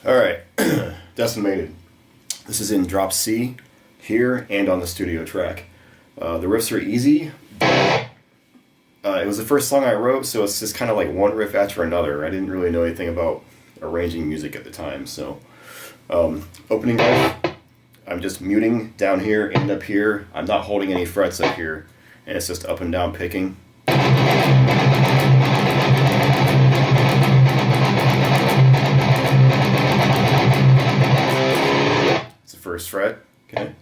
Alright, Decimated. This is in drop C, here, and on the studio track. The riffs are easy. It was the first song I wrote, so it's just kind of like one riff after another. I didn't really know anything about arranging music at the time, so... opening riff, I'm just muting down here and up here. I'm not holding any frets up here, and it's just up and down picking. First fret, okay.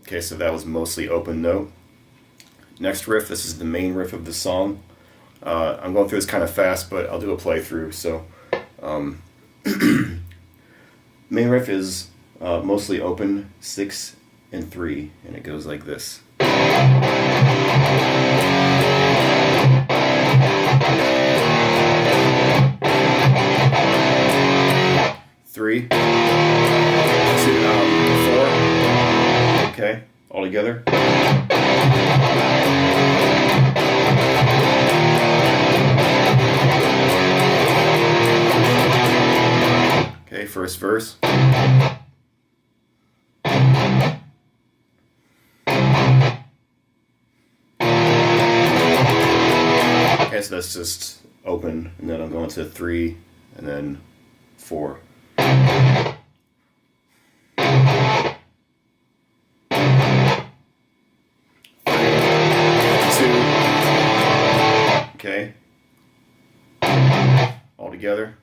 Okay, so that was mostly open note. Next riff, this is the main riff of the song. I'm going through this kind of fast, but I'll do a playthrough. So, main riff is mostly open, 6 and 3, and it goes like this. 3, 2, 4. Okay, all together. Okay, first verse. Okay, so that's just open, and then I'm going to 3, and then 4. Okay, all together.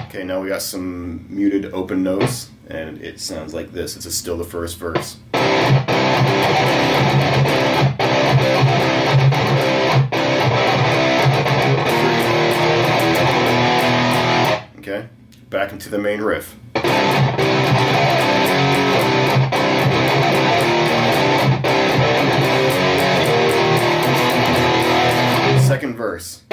Okay, now we got some muted open notes, and it sounds like this. It's still the first verse. Okay, back into the main riff. Second verse.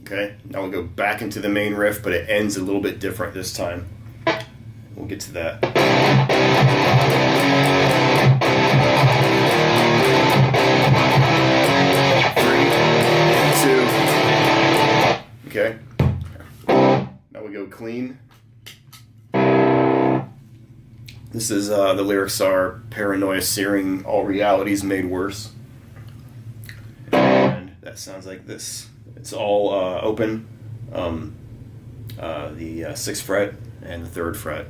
Okay, now we'll go back into the main riff, but it ends a little bit different this time. We'll get to that. Okay, now we go clean. This is, the lyrics are paranoia searing all realities made worse. And that sounds like this. It's all open, the 6th fret and the 3rd fret.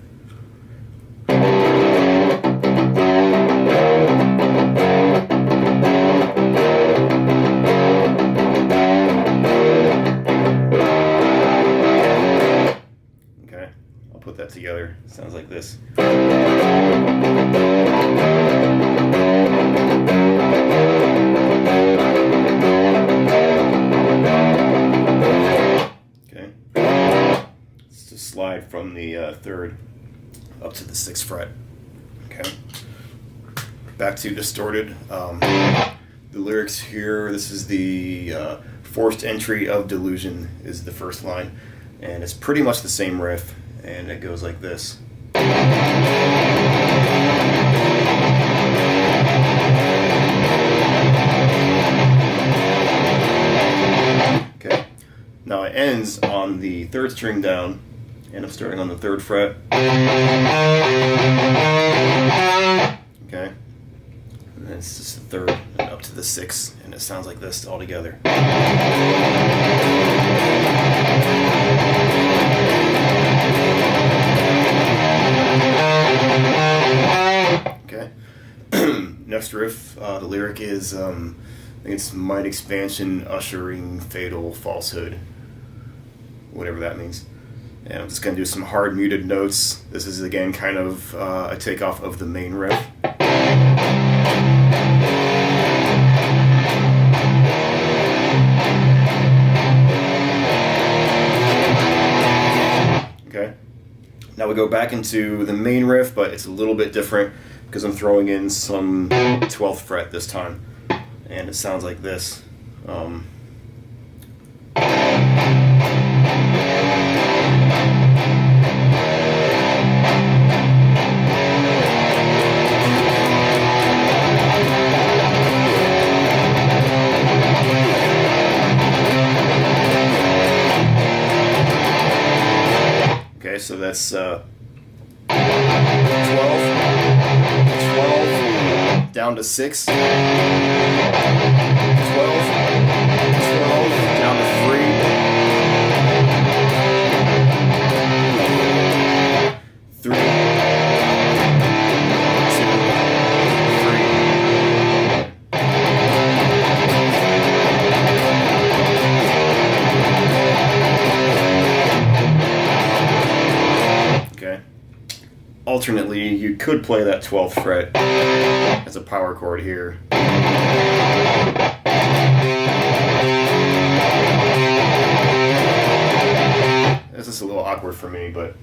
Put that together. It sounds like this. Okay. Let's just slide from the 3rd up to the 6th fret. Okay. Back to distorted. The lyrics here, this is the forced entry of delusion is the first line, and it's pretty much the same riff. And it goes like this. Okay. Now it ends on the 3rd string down, and I'm starting on the 3rd fret. Okay. And then it's just the 3rd and up to the 6th, and it sounds like this all together. Okay. Next riff, the lyric is, I think it's might expansion ushering fatal falsehood, whatever that means. And I'm just going to do some hard muted notes. This is again kind of a takeoff of the main riff. Okay. Now we go back into the main riff, but it's a little bit different because I'm throwing in some 12th fret this time. And it sounds like this. Okay, so that's 12, 12, down to 6, 12, 12, down to 3, 3, 2, 3. Okay. Alternately, you could play that 12th fret as a power chord here. This is a little awkward for me, but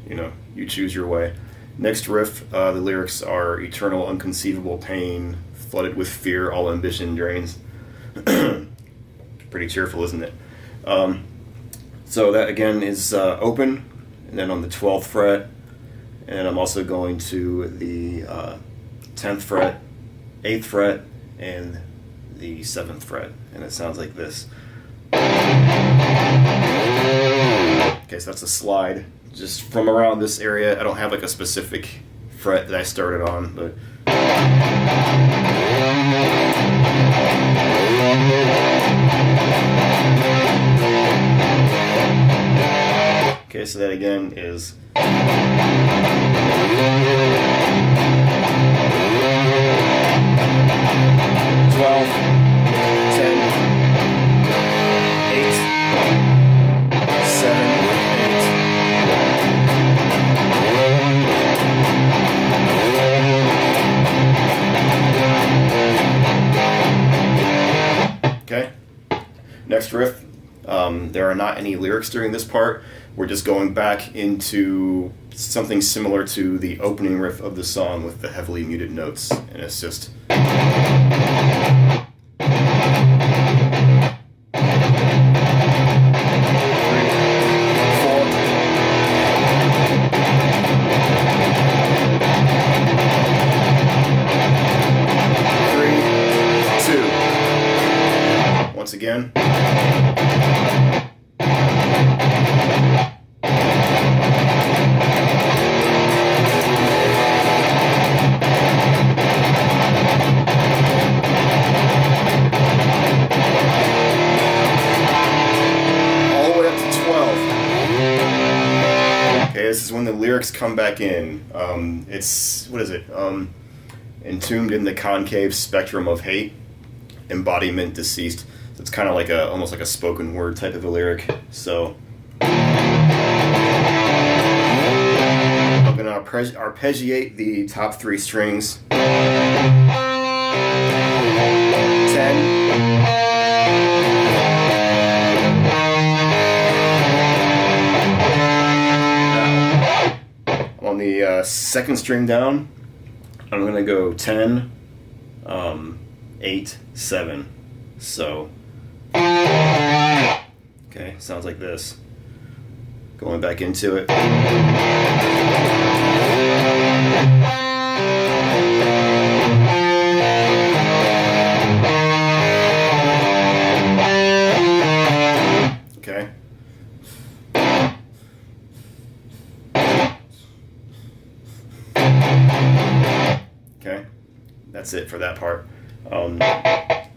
you know, you choose your way. Next riff, the lyrics are eternal, unconceivable pain, flooded with fear, all ambition drains. Pretty cheerful, isn't it? So that again is open, and then on the 12th fret, and I'm also going to the 10th fret, 8th fret, and the 7th fret, and it sounds like this. Okay, so that's a slide just from around this area. I don't have like a specific fret that I started on, but okay, so that again is 12, 10, 8, 7, 8. Okay, next riff. There are not any lyrics during this part. We're just going back into something similar to the opening riff of the song with the heavily muted notes, and it's just once again. All the way up to 12. Okay, this is when the lyrics come back in. It's, what is it? Entombed in the concave spectrum of hate, embodiment deceased. It's kind of like almost like a spoken word type of a lyric. So I'm going to arpeggiate the top 3 strings. 10. On the second string down, I'm going to go 10, 8, 7. So okay, sounds like this. Going back into it. Okay. Okay, that's it for that part.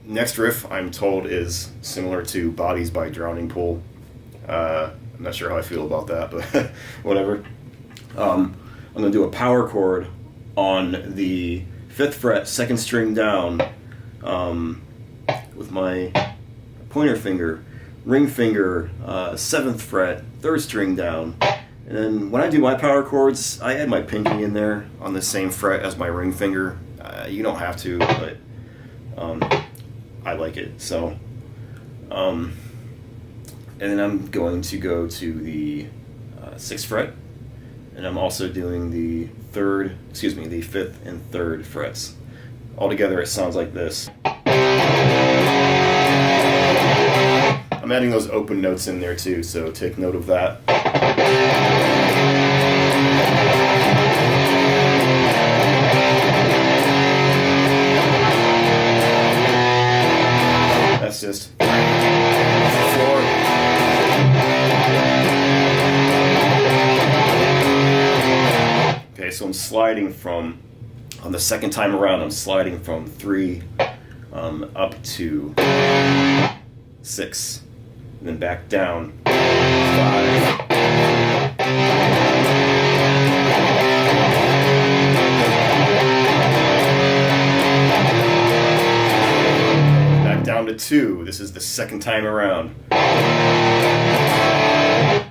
Next riff, I'm told, is similar to Bodies by Drowning Pool. I'm not sure how I feel about that, but whatever. I'm going to do a power chord on the 5th fret, 2nd string down, with my pointer finger ring finger, 7th fret, 3rd string down. And then when I do my power chords, I add my pinky in there on the same fret as my ring finger. You don't have to, but I like it. So, and then I'm going to go to the 6th fret, and I'm also doing the 5th and 3rd frets. Altogether, it sounds like this. I'm adding those open notes in there too, so take note of that. That's just 4. Okay, so I'm sliding from, on the second time around, I'm sliding from 3 up to 6, and then back down 5. Down to 2. This is the second time around.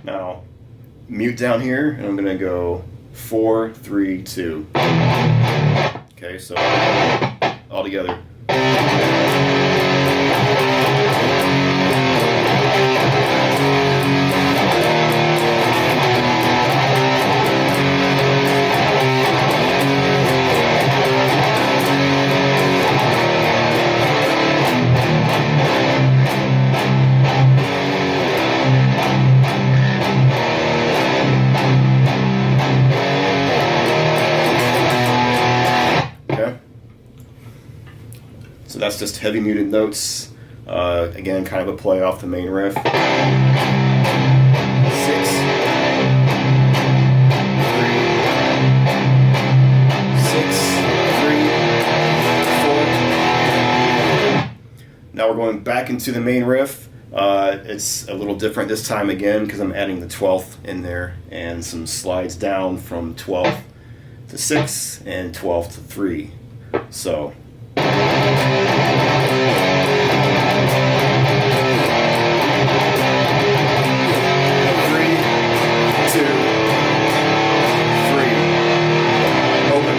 Now, mute down here, and I'm going to go 4, 3, 2. Okay, so all together. So that's just heavy muted notes. Again, kind of a play off the main riff. 6, 3, 4. Now we're going back into the main riff. It's a little different this time again because I'm adding the 12th in there and some slides down from 12th to 6 and 12th to 3. So. 2, 3, open.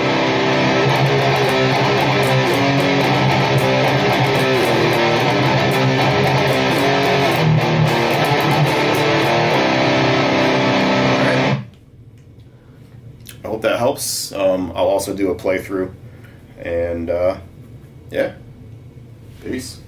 Alright. I hope that helps. I'll also do a playthrough. And, yeah. Peace.